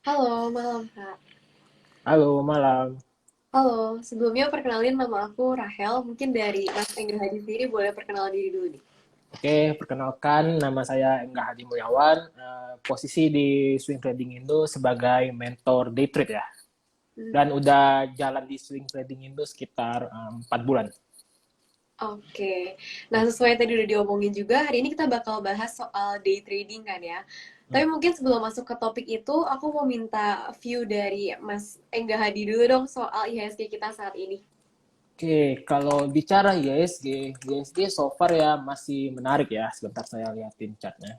Halo, malam Kak. Halo, malam. Halo, sebelumnya perkenalin nama aku Rahel. Mungkin dari Mas Engga Hadi sendiri boleh perkenal diri dulu nih. Oke, perkenalkan nama saya Engga Hadi Mulyawan. Posisi di Swing Trading Indo sebagai mentor day trade ya. Hmm, Dan udah jalan di Swing Trading Indo sekitar 4 bulan. Oke, nah sesuai yang tadi udah diomongin juga, hari ini kita bakal bahas soal day trading kan ya. Tapi Hmm. mungkin sebelum masuk ke topik itu, aku mau minta view dari Mas Engga Hadi dulu dong soal IHSG kita saat ini. Oke, kalau bicara IHSG so far ya masih menarik ya. Sebentar saya liatin chartnya.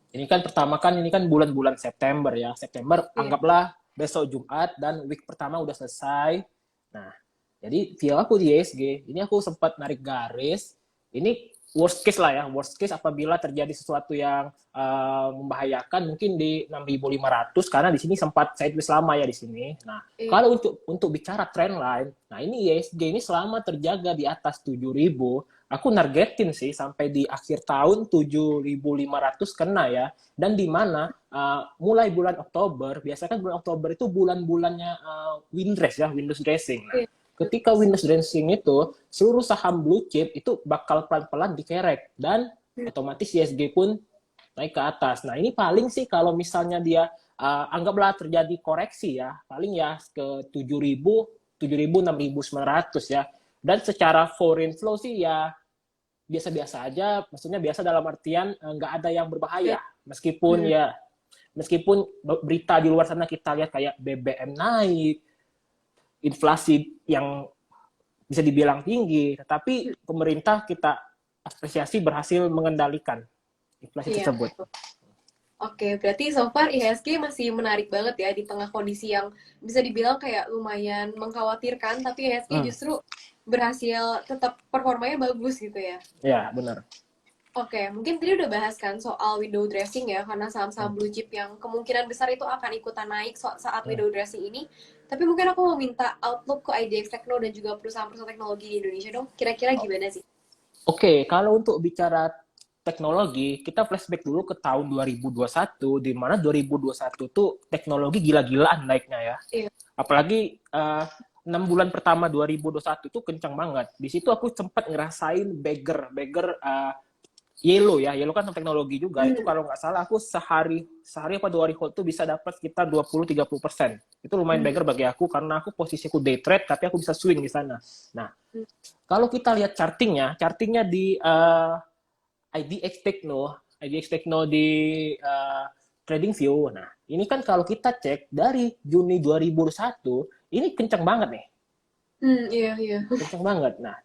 Ini kan bulan-bulan September ya. September Iya. anggaplah besok Jumat dan week pertama udah selesai. Nah, jadi via aku di ISG, ini aku sempat narik garis. Ini worst case lah ya, worst case apabila terjadi sesuatu yang membahayakan mungkin di 6.500 karena di sini sempat sideways lama ya di sini. Nah, Iya. kalau untuk bicara trend line, nah ini ISG ini selama terjaga di atas 7.000, aku nargetin sih sampai di akhir tahun 7.500 kena ya. Dan di mana mulai bulan Oktober, biasanya kan bulan Oktober itu bulan-bulannya Windows dressing. Nah, Iya. ketika Windows dressing itu, seluruh saham blue chip itu bakal pelan-pelan dikerek dan otomatis ISG pun naik ke atas. Nah, ini paling sih kalau misalnya dia anggaplah terjadi koreksi ya, paling ya ke 7.000, 7.000, 6.900 ya. Dan secara foreign flow sih ya biasa-biasa aja, maksudnya biasa dalam artian nggak ada yang berbahaya. Hmm, Meskipun berita di luar sana kita lihat kayak BBM naik, inflasi yang bisa dibilang tinggi, tetapi pemerintah kita apresiasi berhasil mengendalikan inflasi iya. tersebut. Oke, berarti so far IHSG masih menarik banget ya di tengah kondisi yang bisa dibilang kayak lumayan mengkhawatirkan, tapi IHSG Hmm, justru berhasil tetap performanya bagus gitu ya. ya benar. Oke, mungkin tadi udah bahas kan soal window dressing ya, karena Hmm, saham-saham blue chip yang kemungkinan besar itu akan ikutan naik saat hmm. window dressing ini. Tapi mungkin aku mau minta outlook ke IDX Tekno dan juga perusahaan-perusahaan teknologi di Indonesia dong. Kira-kira gimana sih? Oke, kalau untuk bicara teknologi, kita flashback dulu ke tahun 2021, di mana 2021 tuh teknologi gila-gilaan naiknya ya. Iya. Apalagi 6 bulan pertama 2021 itu kencang banget. Di situ aku sempat ngerasain beggar Yellow ya, Yellow kan teknologi juga. Itu Hmm, kalau nggak salah aku sehari apa 2 hari hold tuh bisa dapat sekitar 20-30%. Itu lumayan hmm, beggar bagi aku karena aku posisiku day trade tapi aku bisa swing di sana. Nah, hmm. kalau kita lihat chartingnya di IDX Techno di TradingView. Nah, ini kan kalau kita cek dari Juni 2021, ini kencang banget nih, Iya, iya. kencang banget. Nah,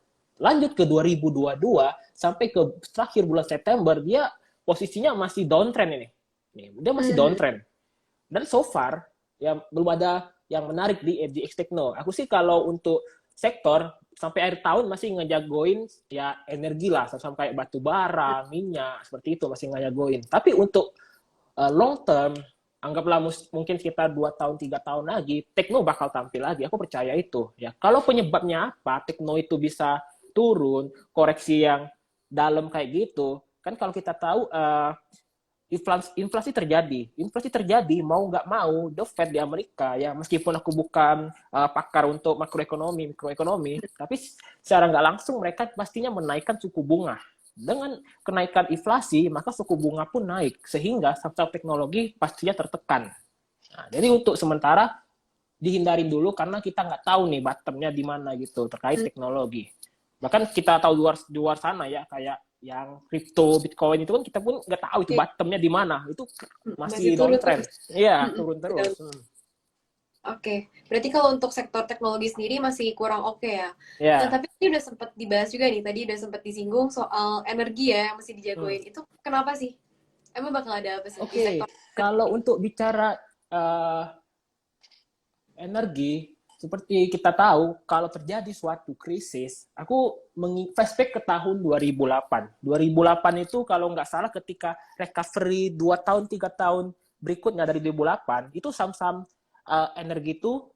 lanjut ke 2022 sampai ke terakhir bulan September, dia posisinya masih downtrend ini. Nih, dia masih Hmm, downtrend. Dan so far ya belum ada yang menarik di FGX Techno. Aku sih kalau untuk sektor sampai akhir tahun masih ngejagoin ya energi lah, sampai kayak batu bara, minyak seperti itu masih ngejagoin. Tapi untuk long term, anggaplah mungkin sekitar 2 tahun 3 tahun lagi, Tekno bakal tampil lagi. Aku percaya itu. Ya, kalau penyebabnya apa, Tekno itu bisa turun, koreksi yang dalam kayak gitu. Kan kalau kita tahu inflasi terjadi mau nggak mau the Fed di Amerika ya, meskipun aku bukan pakar untuk mikroekonomi, tapi secara nggak langsung mereka pastinya menaikkan suku bunga. Dengan kenaikan inflasi maka suku bunga pun naik sehingga saham teknologi pastinya tertekan. Nah, jadi untuk sementara dihindarin dulu karena kita nggak tahu nih bottomnya di mana gitu terkait hmm. teknologi. Bahkan kita tahu luar sana ya kayak yang kripto, Bitcoin itu kan kita pun nggak tahu itu Oke, bottomnya di mana. Itu masih masih turun downtrend. terus. Iya, Hmm, turun betul. terus. Oke, berarti kalau untuk sektor teknologi sendiri masih kurang oke ya. Nah, Ya. tapi ini udah sempat dibahas juga nih, tadi udah sempat disinggung soal energi ya yang mesti Hmm. dijagoin. Itu kenapa sih? Emang bakal ada apa sih di sektor Oke, energi kalau ini? untuk bicara uh, energi, seperti kita tahu, kalau terjadi suatu krisis, aku flashback ke tahun 2008. 2008 itu kalau nggak salah ketika recovery 2 tahun, 3 tahun berikutnya dari 2008, itu saham-saham energi itu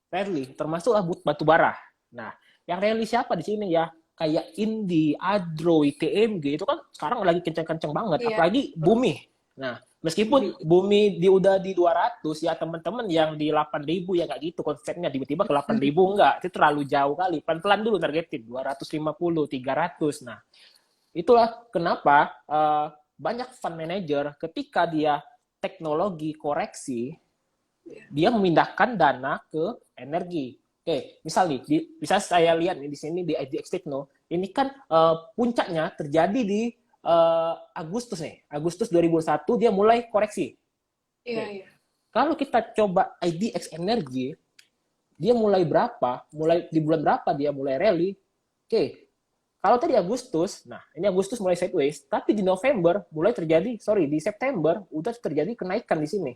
rally, termasuk batu bara. Nah, yang rally siapa di sini ya? Kayak Indi, Adro, ITMG, itu kan sekarang lagi kencang-kencang banget. Iya, Apalagi betul. Bumi. Nah, meskipun bumi udah di 200 ya teman-teman yang di 8.000 ya nggak gitu konsepnya tiba-tiba ke 8.000 enggak, itu terlalu jauh kali. Pelan-pelan dulu targetin 250, 300. Nah, itulah kenapa banyak fund manager ketika dia teknologi koreksi, dia memindahkan dana ke energi. Oke, misal nih, bisa saya lihat nih di sini di IDX Techno, ini kan puncaknya terjadi di Agustus nih. Agustus 2001 dia mulai koreksi. Iya, Oke. iya. Kalau kita coba IDX Energi, dia mulai berapa? Mulai di bulan berapa dia mulai rally? Oke. Kalau tadi Agustus, nah ini Agustus mulai sideways, tapi di November mulai terjadi, sorry, di September udah terjadi kenaikan di sini.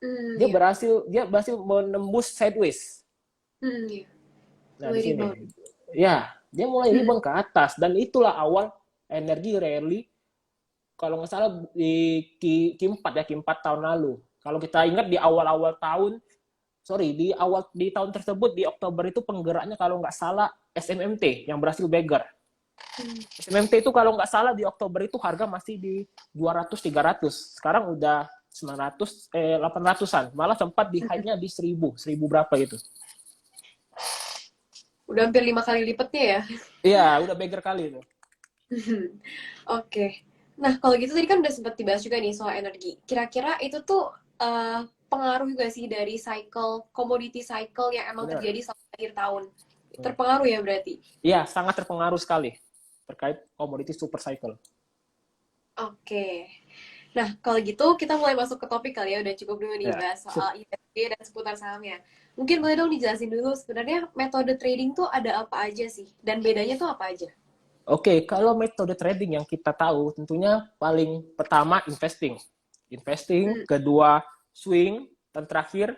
Iya. Dia berhasil menembus sideways. Iya. Nah, di Mulai sini. rebound. Ya, dia mulai rebound ke atas dan itulah awal energi rally kalau nggak salah di Q4 ya, Q4 tahun lalu. Kalau kita ingat di awal-awal tahun, sorry, di tahun tersebut di Oktober itu penggeraknya kalau nggak salah SMMT yang berhasil beggar. SMMT itu kalau nggak salah di Oktober itu harga masih di 200-300. Sekarang udah 800-an. Malah sempat di high-nya di 1000 berapa gitu. Udah hampir 5 kali lipatnya ya. Iya, udah beggar kali itu. Oke. Nah, kalau gitu tadi kan udah sempat dibahas juga nih soal energi. Kira-kira itu tuh pengaruh juga sih dari cycle, commodity cycle yang emang Benar. terjadi selama akhir tahun. Terpengaruh ya berarti? Iya, sangat terpengaruh sekali terkait komoditi super cycle. Oke. Nah, kalau gitu kita mulai masuk ke topik kali ya. Udah cukup dulu nih Ya. bahas soal ISG dan seputar sahamnya. Mungkin boleh dong dijelasin dulu sebenarnya metode trading tuh ada apa aja sih? Dan bedanya tuh apa aja? Oke, kalau metode trading yang kita tahu tentunya paling pertama investing. Investing, kedua swing, dan terakhir,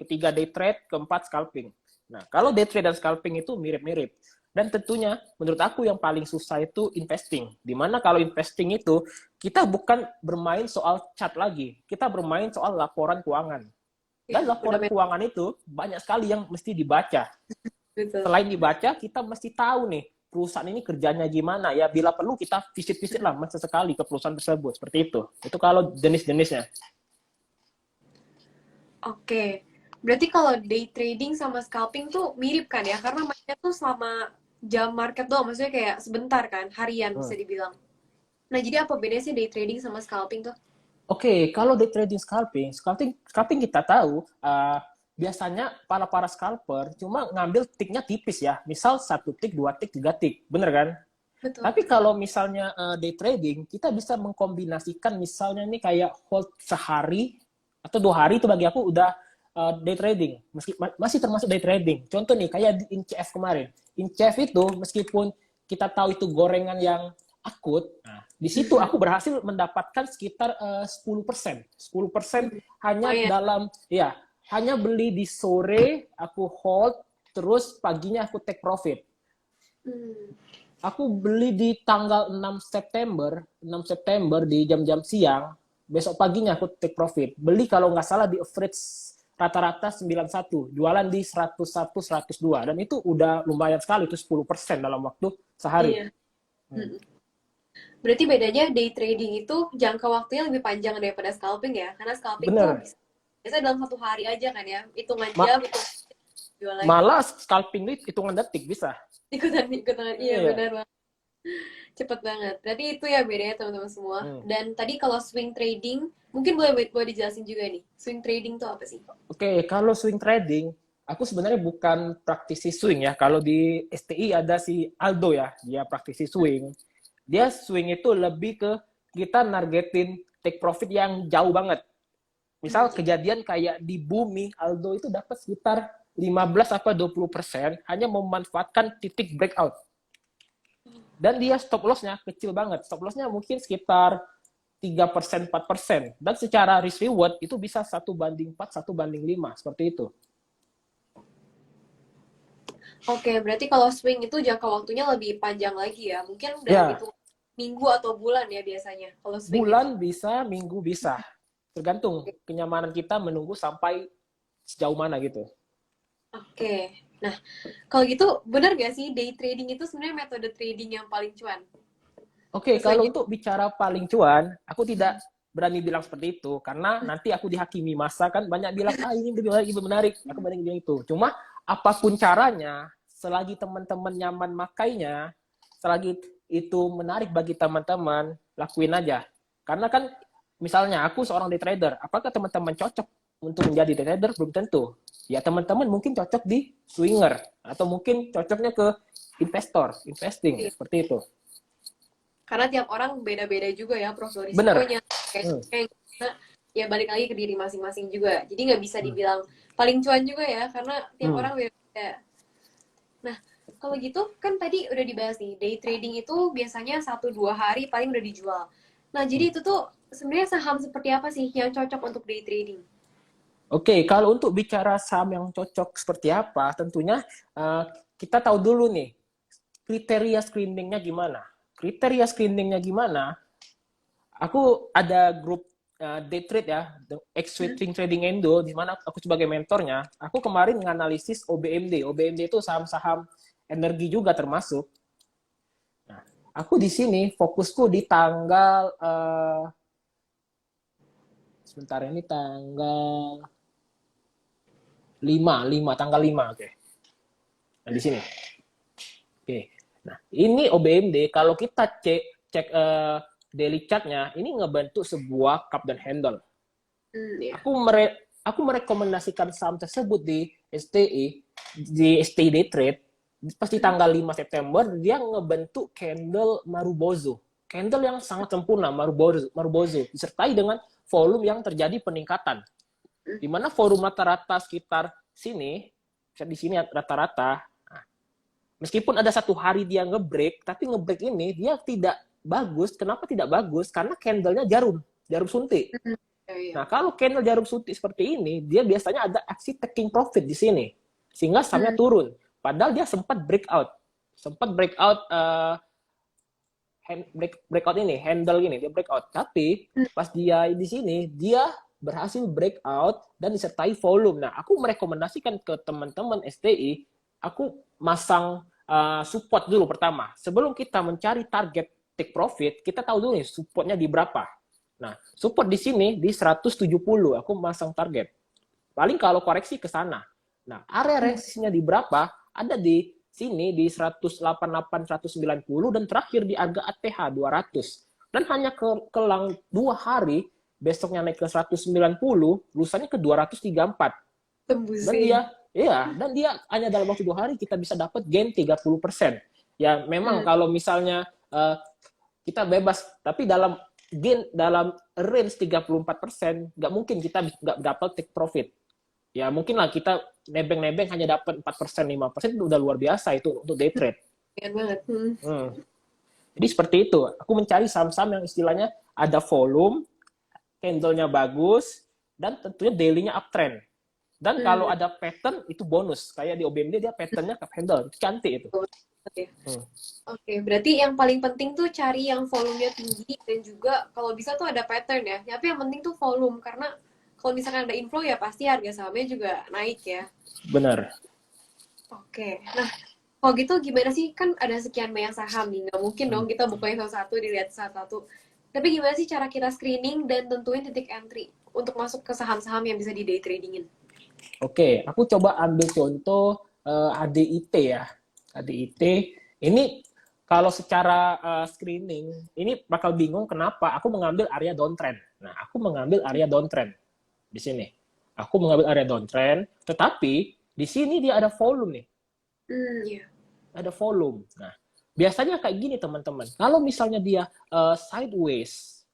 ketiga day trade, keempat scalping. Nah, kalau day trade dan scalping itu mirip-mirip. Dan tentunya menurut aku yang paling susah itu investing. Dimana kalau investing itu kita bukan bermain soal chart lagi, kita bermain soal laporan keuangan. Dan Ya, laporan keuangan itu banyak sekali yang mesti dibaca. betul. Selain dibaca, kita mesti tahu nih perusahaan ini kerjanya gimana ya. Bila perlu kita visit-visit lah sesekali ke perusahaan tersebut. Seperti itu. Itu kalau jenis-jenisnya. Oke. Berarti kalau day trading sama scalping tuh mirip kan ya? Karena mainnya tuh selama jam market doang. Maksudnya kayak sebentar kan, harian bisa dibilang. Nah, jadi apa bedanya sih day trading sama scalping tuh? Oke, kalau day trading scalping kita tahu biasanya para scalper cuma ngambil tiknya tipis ya. Misal 1 tik, 2 tik, 3 tik. Bener kan? Betul. Tapi kalau misalnya day trading, kita bisa mengkombinasikan misalnya ini kayak hold sehari atau 2 hari itu bagi aku udah day trading. Masih termasuk day trading. Contoh nih kayak di INCF kemarin. INCF itu meskipun kita tahu itu gorengan yang akut, nah, di situ aku berhasil mendapatkan sekitar 10%. 10% hanya dalam hanya beli di sore, aku hold, terus paginya aku take profit. Aku beli di tanggal 6 September di jam-jam siang, besok paginya aku take profit. Beli kalau nggak salah di average rata-rata 91, jualan di 101, 102. Dan itu udah lumayan sekali, itu 10% dalam waktu sehari. Iya. Berarti bedanya day trading itu jangka waktunya lebih panjang daripada scalping ya? Karena scalping tuh Bener. biasanya dalam 1 hari aja kan ya? Hitungan jam, itu jual lagi. Malah scalping itu hitungan detik bisa. Ikutan, iya benar banget. Cepet banget. Berarti itu ya bedanya teman-teman semua. Dan tadi kalau swing trading, mungkin boleh dijelasin juga nih. Swing trading tuh apa sih? Oke, kalau swing trading, aku sebenarnya bukan praktisi swing ya. Kalau di STI ada si Aldo ya, dia praktisi swing. Dia swing itu lebih ke kita nargetin take profit yang jauh banget. Misal kejadian kayak di bumi, Aldo itu dapat sekitar 15-20% hanya memanfaatkan titik breakout. Dan dia stop loss-nya kecil banget. Stop loss-nya mungkin sekitar 3%, 4%. Dan secara risk reward itu bisa 1/4, 1/5. Seperti itu. Oke, berarti kalau swing itu jangka waktunya lebih panjang lagi ya? Mungkin dalam itu minggu atau bulan ya biasanya? Kalau swing bulan itu. Bisa, minggu bisa. Tergantung kenyamanan kita menunggu sampai sejauh mana gitu. Oke. Nah, kalau gitu benar gak sih day trading itu sebenarnya metode trading yang paling cuan? Oke, kalau untuk bicara paling cuan, aku tidak berani bilang seperti itu karena nanti aku dihakimi masa kan banyak bilang ini lebih menarik. Aku berani bilang itu. Cuma apapun caranya, selagi teman-teman nyaman makainya, selagi itu menarik bagi teman-teman, lakuin aja. Karena kan misalnya aku seorang day trader, apakah teman-teman cocok untuk menjadi day trader? Belum tentu. Ya teman-teman mungkin cocok di swinger atau mungkin cocoknya ke investing Iya. seperti itu. Karena tiap orang beda-beda juga ya profil Bener. risikonya. Kayak gimana, ya balik lagi ke diri masing-masing juga. Jadi nggak bisa dibilang paling cuan juga ya, karena tiap orang beda-beda. Nah, kalau gitu kan tadi udah dibahas nih, day trading itu biasanya 1-2 hari paling udah dijual. Nah, jadi itu tuh sebenarnya saham seperti apa sih yang cocok untuk day trading? Oke, kalau untuk bicara saham yang cocok seperti apa, tentunya kita tahu dulu nih kriteria screeningnya gimana. Kriteria screeningnya gimana? Aku ada grup day trade ya, X Swing Trading Indo, di mana aku sebagai mentornya. Aku kemarin menganalisis OBMD. OBMD itu saham-saham energi juga termasuk. Nah, aku di sini fokusku di tanggal sebentar ini tanggal 5 tanggal 5, oke. Nah, di sini. Oke. Nah, ini OBMD kalau kita cek daily chart-nya, ini ngebentuk sebuah cup dan handle. Ya. Aku merekomendasikan saham tersebut di STI, di STI Day Trade, pasti tanggal 5 September, dia ngebentuk candle Marubozu. Candle yang sangat sempurna, Marubozu, disertai dengan volume yang terjadi peningkatan. Di mana volume rata-rata sekitar sini, di sini rata-rata, meskipun ada satu hari dia ngebreak, tapi ngebreak ini dia tidak bagus. Kenapa tidak bagus? Karena candlenya jarum suntik. Nah, kalau candle jarum suntik seperti ini, dia biasanya ada aksi taking profit di sini, sehingga sahamnya turun. Padahal dia sempat breakout ini, handle ini, dia breakout. Tapi pas dia di sini, dia berhasil breakout dan disertai volume. Nah, aku merekomendasikan ke teman-teman STI, aku masang support dulu pertama. Sebelum kita mencari target take profit, kita tahu dulu nih supportnya di berapa. Nah, support di sini di 170, aku masang target. Paling kalau koreksi ke sana. Nah, area resistennya di berapa? Ada di sini di 188, 190 dan terakhir di harga ATH 200. Dan hanya kelang 2 hari, besoknya naik ke 190, lusanya ke 234. Tembusin. Dan dia hanya dalam waktu 2 hari kita bisa dapat gain 30%. Ya, memang kalau misalnya kita bebas, tapi dalam range 34%, nggak mungkin kita nggak dapat take profit. Ya mungkin lah kita nebeng-nebeng hanya dapat 4%, 5%, itu udah luar biasa itu untuk day trade. Banget. Jadi seperti itu. Aku mencari saham-saham yang istilahnya ada volume, candle-nya bagus, dan tentunya daily-nya uptrend. Dan kalau ada pattern, itu bonus. Kayak di OBMD dia pattern-nya cup handle. Itu cantik itu. Oke, berarti yang paling penting tuh cari yang volumenya tinggi dan juga kalau bisa tuh ada pattern ya. Tapi yang penting tuh volume karena kalau misalkan ada inflow ya pasti harga sahamnya juga naik ya. Benar. Oke, nah kalau gitu gimana sih, kan ada sekian banyak saham nih, nggak mungkin dong kita bukain satu-satu, dilihat satu-satu. Tapi gimana sih cara kita screening dan tentuin titik entry untuk masuk ke saham-saham yang bisa di day tradingin? Oke, aku coba ambil contoh ADIT ya. ADIT, ini kalau secara screening, ini bakal bingung kenapa aku mengambil area downtrend. Nah, aku mengambil area downtrend di sini. Aku mengambil area downtrend, tetapi di sini dia ada volume nih. Yeah. Ada volume. Nah, biasanya kayak gini teman-teman. Kalau misalnya dia sideways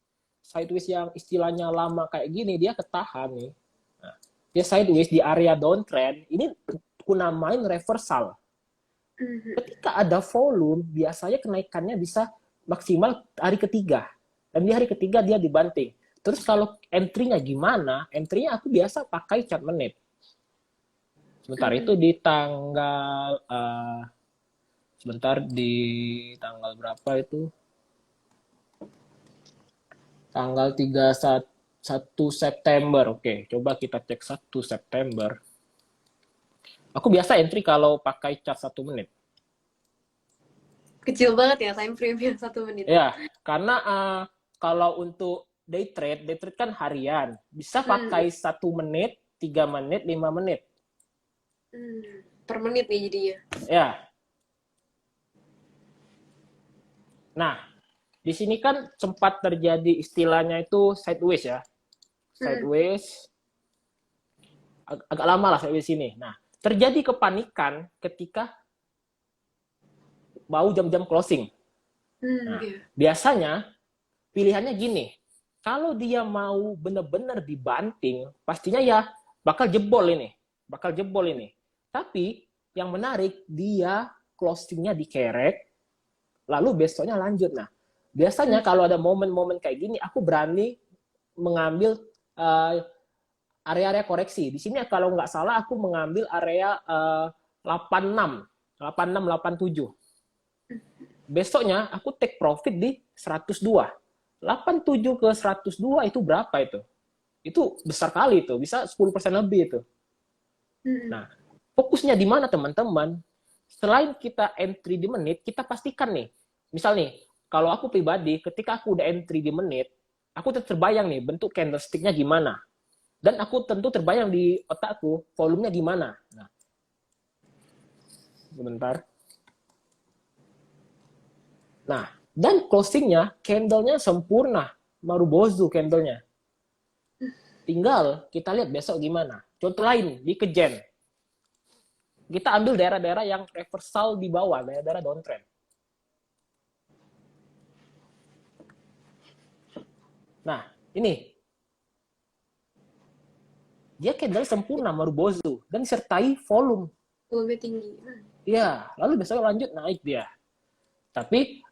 yang istilahnya lama kayak gini, dia ketahan nih. Nah, dia sideways di area downtrend, ini aku namain reversal. Ketika ada volume, biasanya kenaikannya bisa maksimal hari ketiga. Dan di hari ketiga dia dibanting. Terus kalau entry-nya gimana? Entry-nya aku biasa pakai chart menit. Sebentar, itu di tanggal tanggal berapa itu? Tanggal 31 September. Oke, coba kita cek 1 September. Aku biasa entry kalau pakai chart 1 menit. Kecil banget ya time frame-nya 1 menit. Ya, karena kalau untuk day trade kan harian. Bisa pakai 1 menit, 3 menit, 5 menit. Per menit nih jadinya. Ya. Nah, di sini kan sempat terjadi istilahnya itu sideways ya. Sideways. Agak lama lah sampai sini. Nah, terjadi kepanikan ketika mau jam-jam closing. Nah, biasanya pilihannya gini. Kalau dia mau benar-benar dibanting, pastinya ya bakal jebol ini. Tapi yang menarik, dia closingnya dikerek, lalu besoknya lanjut. Nah, biasanya kalau ada momen-momen kayak gini, aku berani mengambil area-area koreksi. Di sini kalau nggak salah, aku mengambil area 86, 87. Besoknya aku take profit di 102. 87 ke 102 itu berapa itu? Itu besar kali itu, bisa 10% lebih itu. Nah, fokusnya di mana teman-teman? Selain kita entry di menit, kita pastikan nih. Misal nih, kalau aku pribadi, ketika aku udah entry di menit, aku terbayang nih bentuk candlestick-nya gimana. Dan aku tentu terbayang di otakku volumenya gimana. Nah, sebentar. Nah, dan closingnya, candle-nya sempurna. Marubozu candle-nya. Tinggal kita lihat besok gimana. Contoh lain, di Kejen. Kita ambil daerah-daerah yang reversal di bawah, daerah-daerah downtrend. Nah, ini. Dia candle sempurna, Marubozu. Dan disertai volume. Volumenya tinggi. Ya, lalu besok lanjut naik dia. Tapi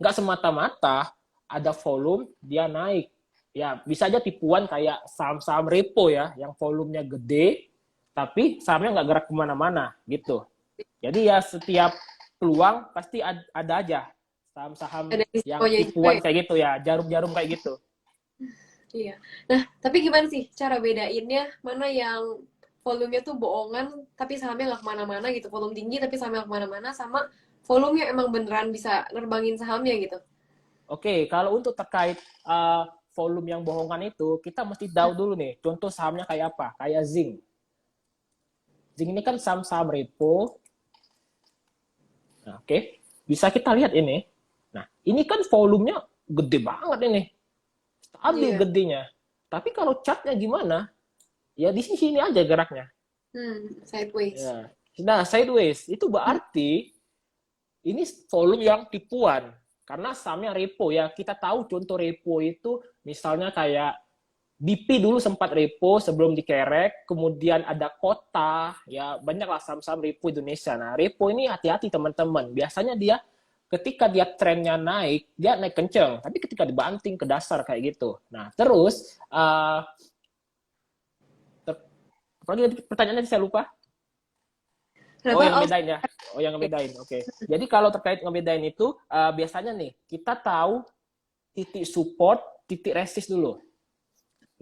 nggak semata-mata ada volume dia naik. Ya bisa aja tipuan kayak saham-saham repo ya, yang volumenya gede, tapi sahamnya nggak gerak kemana-mana gitu. Jadi ya setiap peluang pasti ada aja saham-saham yang tipuan kayak gitu ya, jarum-jarum kayak gitu. Iya. Nah, tapi gimana sih cara bedainnya mana yang volumenya tuh bohongan tapi sahamnya nggak kemana-mana gitu, volume tinggi tapi sahamnya nggak kemana-mana, sama volume yang emang beneran bisa nerbangin sahamnya gitu. Oke, kalau untuk terkait volume yang bohongan itu, kita mesti tahu dulu nih, contoh sahamnya kayak apa? Kayak Zinc. Zinc ini kan saham-saham repo. Nah, oke. Bisa kita lihat ini. Nah, ini kan volumenya gede banget ini. Stabil gedenya. Tapi kalau chartnya gimana? Ya di sini aja geraknya. Sideways. Ya. Nah, sideways. Itu berarti ini volume yang tipuan. Karena sahamnya repo ya. Kita tahu contoh repo itu misalnya kayak BP dulu sempat repo sebelum dikerek, kemudian ada Kota, ya banyaklah saham-saham repo Indonesia. Nah, repo ini hati-hati teman-teman. Biasanya dia ketika dia trennya naik, dia naik kenceng. Tapi ketika dibanting ke dasar kayak gitu. Nah, terus apalagi pertanyaannya saya lupa. Oh, yang ngebedain ya. Oh, yang ngebedain. Oke. Jadi kalau terkait ngebedain itu, biasanya nih, kita tahu titik support, titik resist dulu.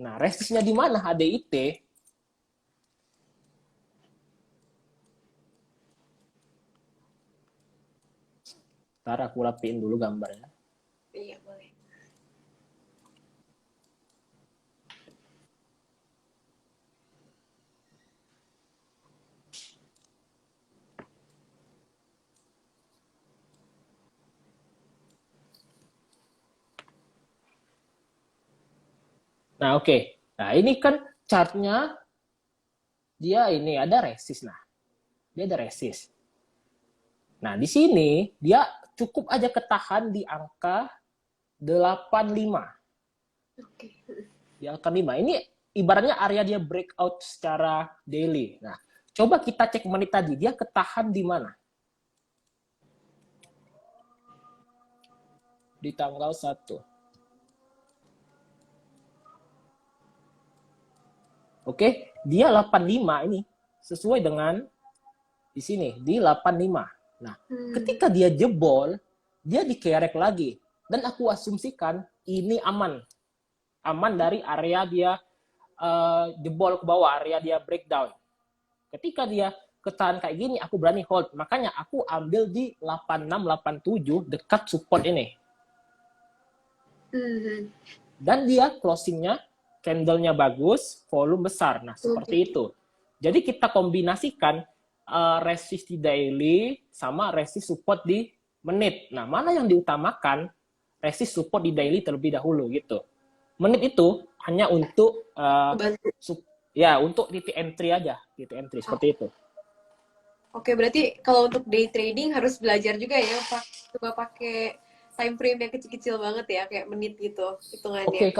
Nah, resistnya di mana HDIT? Ntar aku rapiin dulu gambarnya. Iya, boleh. Nah, oke. Nah, ini kan chartnya dia ini ada resist. Nah, dia ada resist. Nah, di sini dia cukup aja ketahan di angka 85. Oke. Di angka 5. Ini ibaratnya area dia breakout secara daily. Nah, coba kita cek menit tadi. Dia ketahan di mana? Di tanggal 1. Oke, dia 85 ini sesuai dengan di sini di 85. Nah, ketika dia jebol, dia dikerek lagi. Dan aku asumsikan ini aman. Aman dari area dia jebol ke bawah, area dia breakdown. Ketika dia ketahan kayak gini, aku berani hold. Makanya aku ambil di 86, 87 dekat support ini. dan dia closingnya candle-nya bagus, volume besar. Nah, seperti itu. Jadi kita kombinasikan resist di daily sama resist support di menit. Nah, mana yang diutamakan? Resist support di daily terlebih dahulu gitu. Menit itu hanya untuk untuk titik entry aja, titik entry seperti itu. Oke, berarti kalau untuk day trading harus belajar juga ya, Pak. Coba pakai time frame yang kecil-kecil banget ya, kayak menit gitu hitungannya. Oke,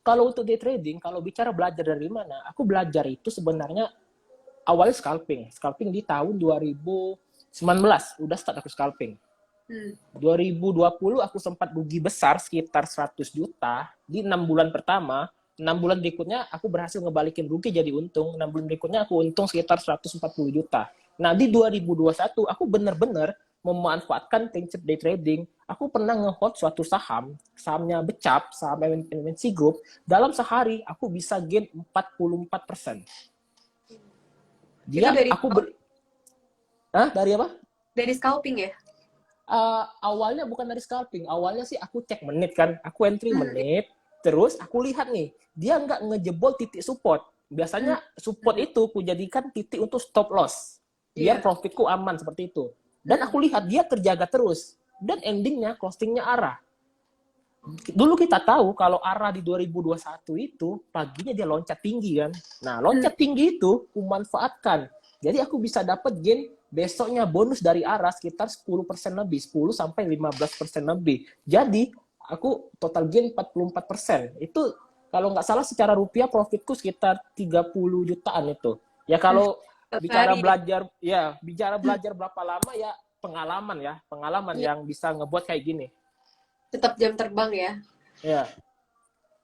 kalau untuk day trading, kalau bicara belajar dari mana, aku belajar itu sebenarnya awalnya scalping di tahun 2019 udah start aku scalping. 2020 aku sempat rugi besar sekitar 100 juta di 6 bulan pertama. 6 bulan berikutnya aku berhasil ngebalikin rugi jadi untung. 6 bulan berikutnya aku untung sekitar 140 juta. Nah, di 2021 aku benar-benar memanfaatkan day trading. Aku pernah nge-hold suatu sahamnya Becap, saham MNC Group. Dalam sehari aku bisa gain 44%. Dia itu dari dari apa? Dari scalping ya? Awalnya bukan dari scalping. Awalnya sih aku cek menit kan. Aku entry menit. Terus aku lihat nih, dia nggak ngejebol titik support. Biasanya support itu aku jadikan titik untuk stop loss. Biar profitku aman seperti itu. Dan aku lihat dia terjaga terus. Dan endingnya, closingnya arah. Dulu kita tahu kalau arah di 2021 itu, paginya dia loncat tinggi kan. Nah, loncat tinggi itu, aku manfaatkan. Jadi aku bisa dapat gain besoknya bonus dari arah sekitar 10% lebih. 10-15% lebih. Jadi, aku total gain 44%. Itu kalau nggak salah secara rupiah profitku sekitar 30 jutaan itu. Ya kalau bicara belajar berapa lama ya pengalaman yang bisa ngebuat kayak gini. Tetap jam terbang ya. Ya.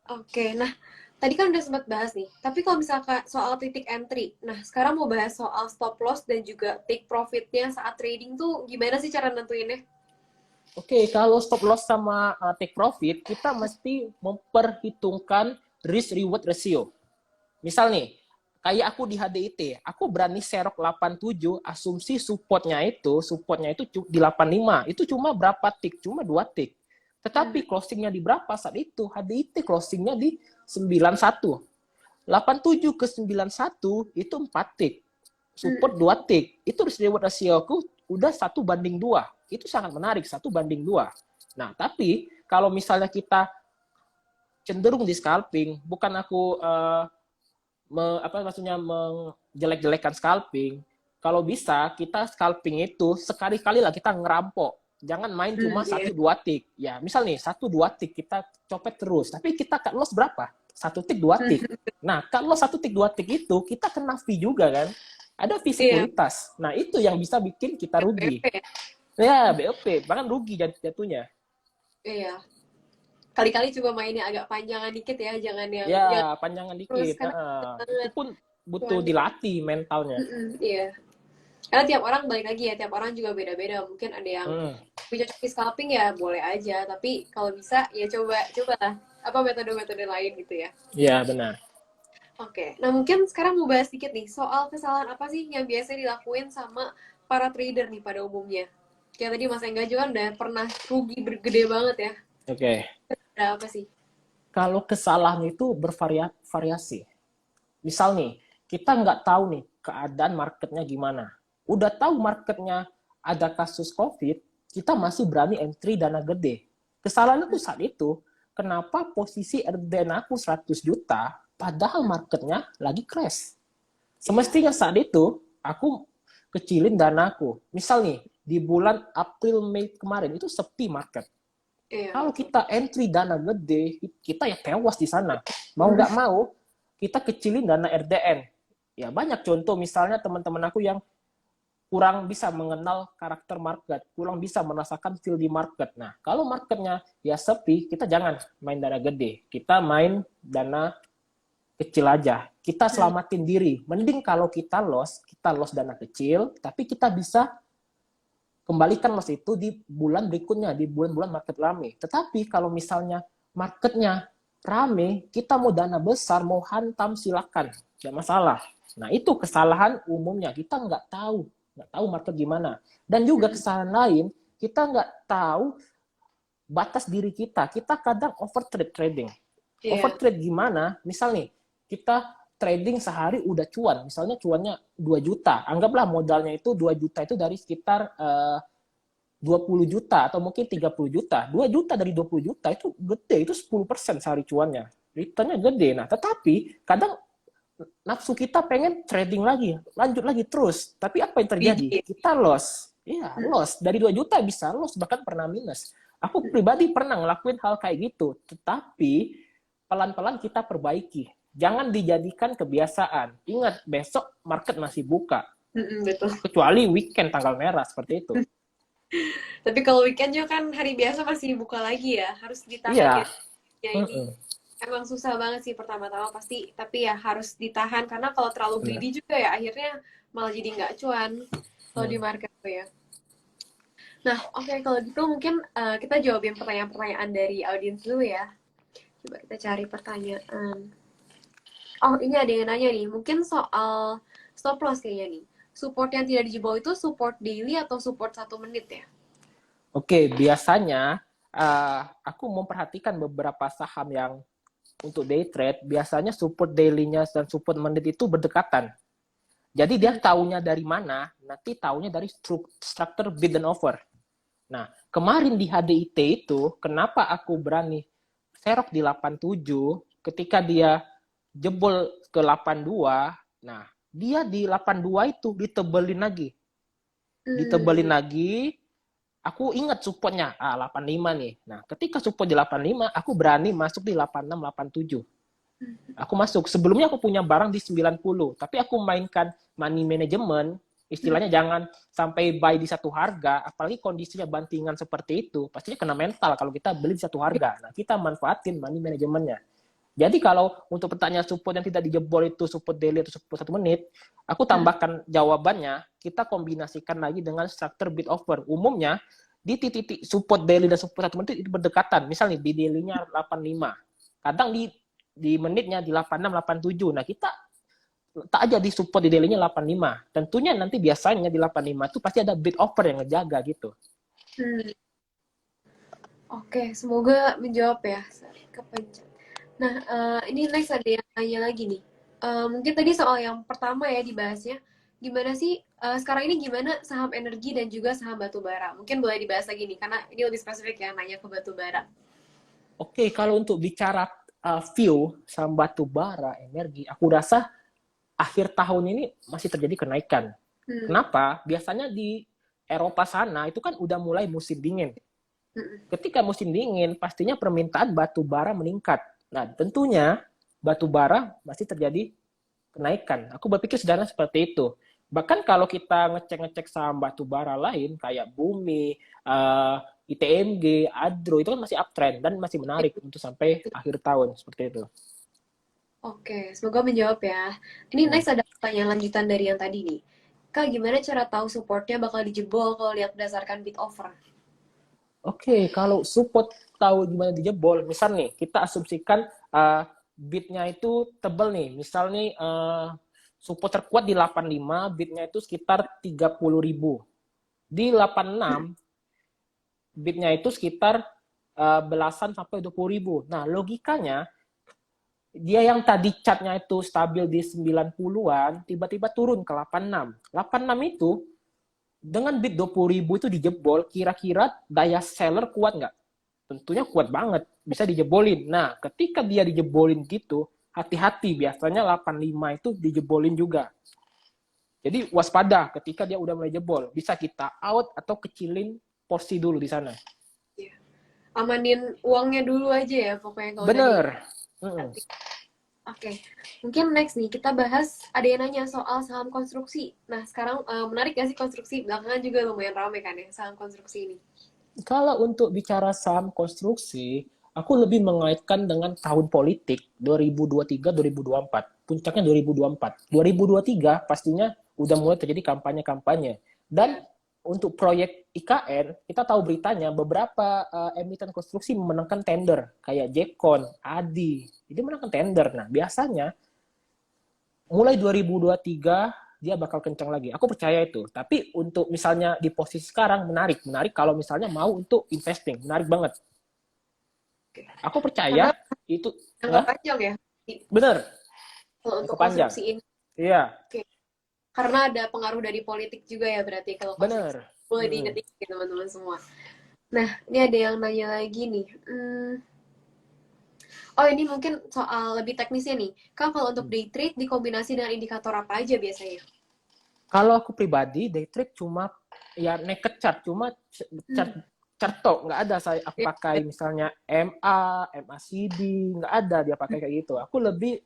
Oke, nah tadi kan udah sempat bahas nih. Tapi kalau misalkan soal titik entry, nah sekarang mau bahas soal stop loss dan juga take profitnya saat trading tuh gimana sih cara nentuinnya? Oke, kalau stop loss sama take profit, kita mesti memperhitungkan risk reward ratio. Misal nih, kayak aku di HDIT, aku berani serok 87, asumsi supportnya itu di 85. Itu cuma berapa tick? Cuma 2 tick. Tetapi closingnya di berapa saat itu? HDIT closingnya di 91. 87 ke 91 itu 4 tick. Support 2 tick. Itu risk reward ratio aku udah 1:2. Itu sangat menarik, 1:2. Nah, tapi kalau misalnya kita cenderung di scalping, bukan aku menjelek-jelekan scalping. Kalau bisa, kita scalping itu sekali-kali lah kita ngerampok. Jangan main cuma 1-2 tick. Ya, misal nih, 1-2 tick kita copet terus. Tapi kita cut loss berapa? 1 tick, 2 tick. Nah, kalau 1 tick, 2 tick itu, kita kena fee juga kan. Ada fee sekuritas. Nah, itu yang bisa bikin kita rugi. Ya, BOP. Bahkan rugi jatuhnya. Iya. Kali-kali coba mainnya agak panjangan dikit ya, jangan yang panjangan dikit. Itu pun butuh dilatih mentalnya. Iya. Karena tiap orang balik lagi ya, tiap orang juga beda-beda. Mungkin ada yang cocok di scalping ya boleh aja, tapi kalau bisa ya coba lah apa metode-metode lain gitu ya. Iya, benar. Oke. Nah, mungkin sekarang mau bahas sedikit nih soal kesalahan apa sih yang biasanya dilakuin sama para trader nih pada umumnya. Kayak tadi Mas Engga juga udah pernah rugi bergede banget ya. Oke. Ada apa sih? Kalau kesalahan itu bervariasi. Misal nih, kita nggak tahu nih keadaan marketnya gimana. Udah tahu marketnya ada kasus COVID, kita masih berani entry dana gede. Kesalahan aku saat itu, kenapa posisi RDN aku 100 juta, padahal marketnya lagi crash. Semestinya saat itu, aku kecilin danaku. Misal nih, di bulan April, Mei kemarin, itu sepi market. Kalau kita entry dana gede, kita ya tewas di sana. Mau nggak mau, kita kecilin dana RDN. Ya banyak contoh, misalnya teman-teman aku yang kurang bisa mengenal karakter market, kurang bisa merasakan feel di market. Nah, kalau marketnya ya sepi, kita jangan main dana gede. Kita main dana kecil aja. Kita selamatin diri. Mending kalau kita loss dana kecil, tapi kita bisa kembalikan loss itu di bulan berikutnya, di bulan-bulan market rame. Tetapi kalau misalnya marketnya rame, kita mau dana besar, mau hantam, silakan. Tidak masalah. Nah, itu kesalahan umumnya. Kita nggak tahu market gimana. Dan juga kesalahan lain, kita nggak tahu batas diri kita. Kita kadang over trading. Iya. Overtrade gimana? Misal nih, kita trading sehari udah cuan, misalnya cuannya 2 juta. Anggaplah modalnya itu 2 juta itu dari sekitar 20 juta atau mungkin 30 juta. 2 juta dari 20 juta itu gede, itu 10% sehari cuannya. Returnnya gede. Nah, tetapi kadang nafsu kita pengen trading lagi, lanjut lagi terus. Tapi apa yang terjadi? Biji. Kita loss. Iya, loss. Dari 2 juta bisa loss, bahkan pernah minus. Aku pribadi pernah ngelakuin hal kayak gitu. Tetapi pelan-pelan kita perbaiki. Jangan dijadikan kebiasaan. Ingat, besok market masih buka. Betul. Kecuali weekend tanggal merah, seperti itu. Tapi kalau weekend juga kan hari biasa masih buka lagi ya, harus ditahan Iya. ya. Ya ini emang susah banget sih pertama-tama pasti, tapi ya harus ditahan karena kalau terlalu Benar. greedy juga ya akhirnya malah jadi nggak cuan kalau di market tuh ya. Nah, oke, kalau gitu mungkin kita jawabin pertanyaan-pertanyaan dari audiens dulu ya. Coba kita cari pertanyaan. Oh, ini ada yang nanya nih, mungkin soal stop loss kayaknya nih. Support yang tidak dijebol itu support daily atau support 1 menit ya? Oke, biasanya aku memperhatikan beberapa saham yang untuk day trade, biasanya support daily-nya dan support menit itu berdekatan. Jadi dia taunya dari mana? Nanti taunya dari struktur bid and offer. Nah, kemarin di HDIT itu, kenapa aku berani serok di 87 ketika dia jebol ke 82, nah, dia di 82 itu ditebelin lagi. Ditebelin lagi, aku ingat supportnya, 85 nih. Nah, ketika support di 85, aku berani masuk di 86, 87. Aku masuk. Sebelumnya aku punya barang di 90, tapi aku mainkan money management, istilahnya jangan sampai buy di satu harga, apalagi kondisinya bantingan seperti itu, pastinya kena mental kalau kita beli di satu harga. Nah, kita manfaatin money managementnya. Jadi kalau untuk pertanyaan support yang tidak dijebol itu support daily atau support 1 menit, aku tambahkan jawabannya, kita kombinasikan lagi dengan struktur bid offer. Umumnya di titik support daily dan support 1 menit itu berdekatan. Misalnya di daily-nya 85. Kadang di menitnya di 86, 87. Nah, kita tak aja di support di daily-nya 85. Tentunya nanti biasanya di 85 itu pasti ada bid offer yang ngejaga gitu. Oke, semoga menjawab ya. Kepencet. Nah, ini next ada yang tanya lagi nih. Mungkin tadi soal yang pertama ya dibahasnya. Gimana sih, sekarang ini gimana saham energi dan juga saham batu bara? Mungkin boleh dibahas lagi nih, karena ini lebih spesifik ya, nanya ke batu bara. Oke, kalau untuk bicara view saham batu bara, energi, aku rasa akhir tahun ini masih terjadi kenaikan. Kenapa? Biasanya di Eropa sana itu kan udah mulai musim dingin. Ketika musim dingin, pastinya permintaan batu bara meningkat. Nah, tentunya batu bara masih terjadi kenaikan. Aku berpikir sederhana seperti itu. Bahkan kalau kita ngecek-ngecek saham batu bara lain, kayak Bumi, ITMG, Adro, itu kan masih uptrend dan masih menarik untuk sampai akhir tahun, seperti itu. Oke, semoga menjawab ya. Ini next ada pertanyaan lanjutan dari yang tadi nih. Kak, gimana cara tahu supportnya bakal dijebol kalau lihat berdasarkan bid offer? Oke, kalau support tahu gimana dijebol, misal nih, kita asumsikan bidnya itu tebel nih. Misal nih, support terkuat di 85, bidnya itu sekitar 30.000. Di 86, bidnya itu sekitar belasan sampai 20.000. Nah, logikanya, dia yang tadi chartnya itu stabil di 90-an, tiba-tiba turun ke 86. 86 itu, dengan bid 20.000 itu dijebol, kira-kira daya seller kuat nggak? Tentunya kuat banget, bisa dijebolin. Nah, ketika dia dijebolin gitu, hati-hati, biasanya 85 itu dijebolin juga. Jadi waspada ketika dia udah mulai jebol. Bisa kita out atau kecilin porsi dulu di sana. Amanin uangnya dulu aja ya, pokoknya kalau Bener. Oke, mungkin next nih kita bahas, ada yang nanya soal saham konstruksi. Nah, sekarang menarik gak sih konstruksi? Belakangan juga lumayan ramai kan ya saham konstruksi ini. Kalau untuk bicara saham konstruksi, aku lebih mengaitkan dengan tahun politik 2023-2024. Puncaknya 2024. 2023 pastinya udah mulai terjadi kampanye-kampanye. Dan untuk proyek IKN, kita tahu beritanya beberapa emiten konstruksi memenangkan tender. Kayak Jekon, Adi. Jadi menangkan tender. Nah, biasanya mulai 2023 dia bakal kencang lagi. Aku percaya itu. Tapi untuk misalnya di posisi sekarang menarik. Menarik kalau misalnya mau untuk investing. Menarik banget. Aku percaya Itu Jangka nggak panjang ya? bener, Kalau jangka untuk panjang. konstruksi ini. Iya, Oke. Karena ada pengaruh dari politik juga ya berarti kalau konstruksi. bener. Boleh Mm-mm. diingat ya teman-teman semua. Nah, ini ada yang nanya lagi nih. Oh, ini mungkin soal lebih teknisnya nih. Kak, kalau untuk day trade dikombinasi dengan indikator apa aja biasanya? Kalau aku pribadi, day trade cuma ya naked chart, cuma chart Hmm. chart tok, nggak ada aku Ya, pakai misalnya MA, MACD, nggak ada dia pakai kayak gitu. Aku lebih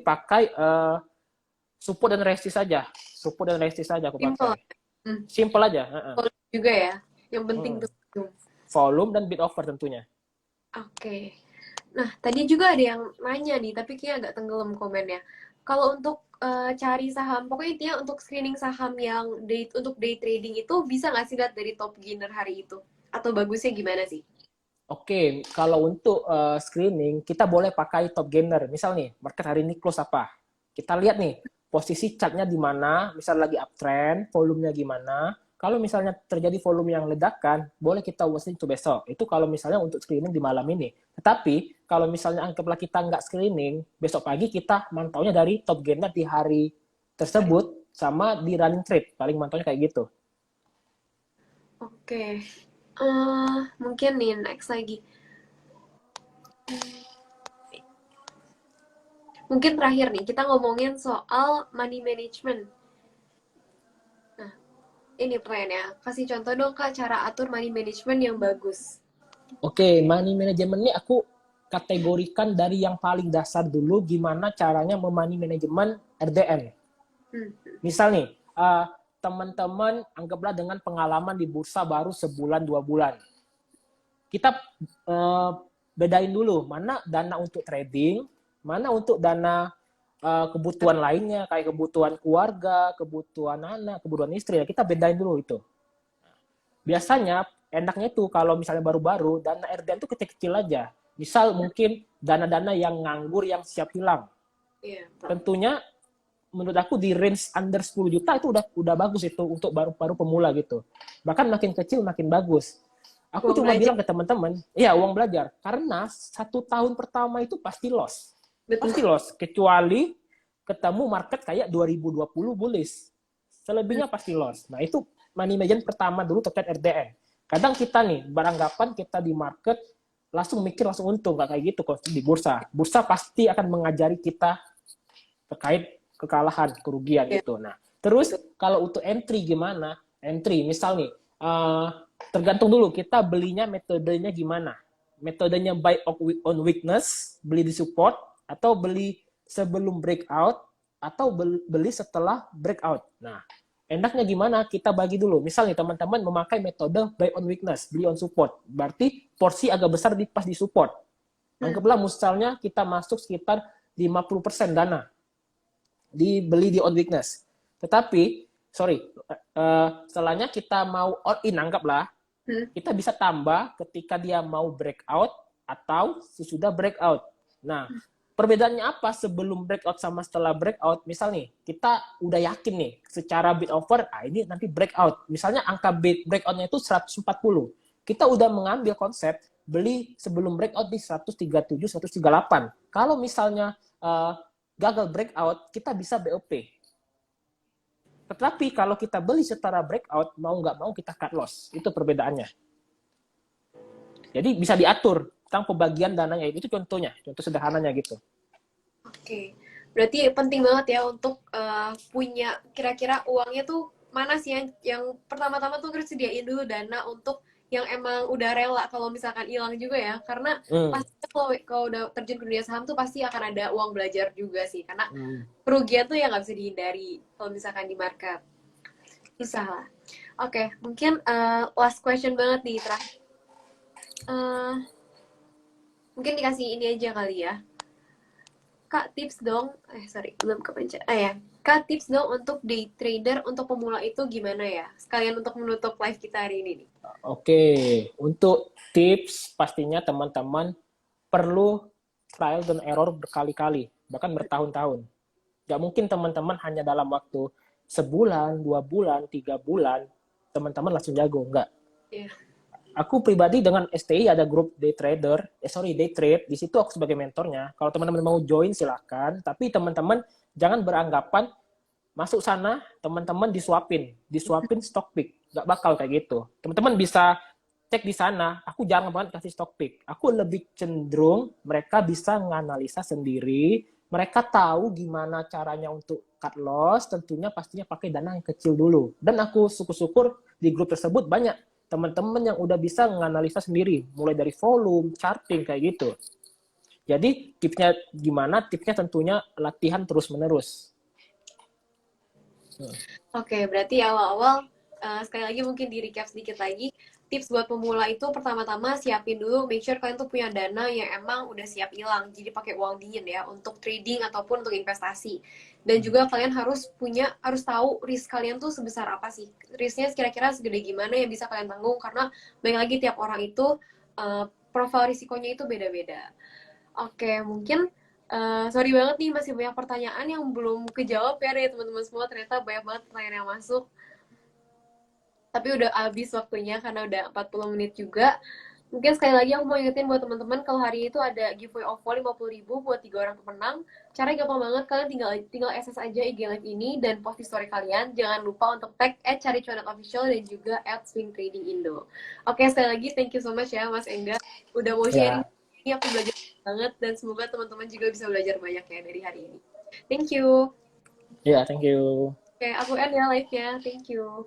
pakai support dan resist saja, support dan resist saja aku simple. pakai. Simple aja. Volume juga ya. Yang penting Hmm. tuh volume. Volume dan bid offer tentunya. Oke. Nah, tadi juga ada yang nanya nih, tapi kayaknya agak tenggelam komennya. Kalau untuk cari saham, pokoknya intinya untuk screening saham yang untuk day trading itu bisa nggak sih lihat dari top gainer hari itu? Atau bagusnya gimana sih? Oke, kalau untuk screening kita boleh pakai top gainer. Misal nih, market hari ini close apa? Kita lihat nih, posisi chartnya di mana, misal lagi uptrend, volumenya gimana. Kalau misalnya terjadi volume yang ledakan, boleh kita watching to besok. Itu kalau misalnya untuk screening di malam ini. Tetapi kalau misalnya anggaplah kita nggak screening, besok pagi kita mantaunya dari top gainer di hari tersebut sama di running trade. Paling mantaunya kayak gitu. Oke. Mungkin nih next lagi. Mungkin terakhir nih, kita ngomongin soal money management. Nah, ini pertanyaannya. Kasih contoh dong Kak, cara atur money management yang bagus. Oke, money management ini aku kategorikan dari yang paling dasar dulu, gimana caranya memoney management RDN. Hmm. Misal nih, teman-teman anggaplah dengan pengalaman di bursa baru sebulan 2 bulan. Kita bedain dulu mana dana untuk trading, mana untuk dana kebutuhan lainnya, kayak kebutuhan keluarga, kebutuhan anak, kebutuhan istri. Ya, kita bedain dulu itu. Biasanya enaknya tuh kalau misalnya baru-baru, dana RDN tuh kecil-kecil aja. Misal mungkin dana-dana yang nganggur yang siap hilang. Iya. Tentunya menurut aku di range under 10 juta itu udah bagus itu untuk baru pemula gitu. Bahkan makin kecil makin bagus. Aku Uang cuma belajar. bilang ke teman-teman, ya uang belajar. Karena 1 tahun pertama itu pasti loss. Betul. Pasti loss. Kecuali ketemu market kayak 2020 bullish. Selebihnya pasti loss. Nah itu money management pertama dulu terkait RDN. Kadang kita nih beranggapan kita di market langsung mikir langsung untung, nggak kayak gitu kok di bursa. Bursa pasti akan mengajari kita terkait kekalahan, kerugian Ya, gitu. Nah, terus betul. kalau untuk entry gimana? Entry, misal nih, tergantung dulu kita belinya metodenya gimana. Metodenya buy on weakness, beli di support, atau beli sebelum breakout, atau beli setelah breakout. Nah, enaknya gimana? Kita bagi dulu. Misalnya teman-teman memakai metode buy on weakness, beli on support. Berarti porsi agak besar pas di support. Anggaplah misalnya kita masuk sekitar 50% dana dibeli di on weakness. Tetapi, setelahnya kita mau all in, anggaplah, kita bisa tambah ketika dia mau breakout atau sesudah breakout. Nah, perbedaannya apa sebelum breakout sama setelah breakout? Misal nih, kita udah yakin nih, secara bid offer, ini nanti breakout. Misalnya angka breakoutnya itu 140. Kita udah mengambil konsep beli sebelum breakout di 137, 138. Kalau misalnya gagal breakout, kita bisa BOP. Tetapi kalau kita beli secara breakout, mau nggak mau kita cut loss. Itu perbedaannya. Jadi bisa diatur tentang pembagian dananya. Itu contohnya, contoh sederhananya gitu. Oke. Berarti penting banget ya untuk punya kira-kira uangnya tuh mana sih yang pertama-tama tuh harus sediain dulu dana untuk yang emang udah rela kalau misalkan hilang juga ya. Karena pasti kalau udah terjun ke dunia saham tuh pasti akan ada uang belajar juga sih. Karena kerugian tuh ya nggak bisa dihindari kalau misalkan di market. Susah lah. Oke, mungkin last question banget nih terakhir. Mungkin dikasih ini aja kali ya. Kak tips dong, belum kepencet. Ya. Kak tips dong untuk day trader untuk pemula itu gimana ya? Sekalian untuk menutup live kita hari ini nih. Oke, untuk tips pastinya teman-teman perlu trial dan error berkali-kali, bahkan bertahun-tahun. Gak mungkin teman-teman hanya dalam waktu sebulan, 2 bulan, 3 bulan, teman-teman langsung jago, enggak. Yeah. Aku pribadi dengan STI ada grup day trade. Di situ aku sebagai mentornya. Kalau teman-teman mau join silakan, tapi teman-teman jangan beranggapan masuk sana teman-teman disuapin stock pick. Nggak bakal kayak gitu. Teman-teman bisa cek di sana. Aku jarang banget kasih stock pick. Aku lebih cenderung mereka bisa menganalisa sendiri. Mereka tahu gimana caranya untuk cut loss. Tentunya pastinya pakai dana yang kecil dulu. Dan aku syukur-syukur di grup tersebut banyak teman-teman yang udah bisa menganalisa sendiri, mulai dari volume, charting, kayak gitu. Jadi tipsnya gimana? Tipsnya tentunya latihan terus-menerus. Oke, berarti awal-awal sekali lagi mungkin di recap sedikit lagi. Tips buat pemula itu pertama-tama siapin dulu, make sure kalian tuh punya dana yang emang udah siap hilang. Jadi pakai uang dingin ya untuk trading ataupun untuk investasi. Dan juga kalian harus tahu risk kalian tuh sebesar apa sih. Risknya kira-kira segede gimana yang bisa kalian tanggung karena baik lagi tiap orang itu profil risikonya itu beda-beda. Oke, mungkin sorry banget nih masih banyak pertanyaan yang belum kejawab ya dari teman-teman semua. Ternyata banyak banget pertanyaan yang masuk. Tapi udah habis waktunya karena udah 40 menit juga. Mungkin sekali lagi aku mau ingetin buat teman-teman kalau hari itu ada giveaway OVO 50.000 buat 3 orang pemenang. Caranya gampang banget, kalian tinggal access aja IG Live ini dan post di story kalian. Jangan lupa untuk tag @caricuan.official dan juga @swingtradingindo. Oke, sekali lagi thank you so much ya Mas Engga udah mau sharing. Ya, Ini aku belajar banget dan semoga teman-teman juga bisa belajar banyak ya dari hari ini. Thank you. ya, thank you. Oke, aku end ya live-nya. Thank you.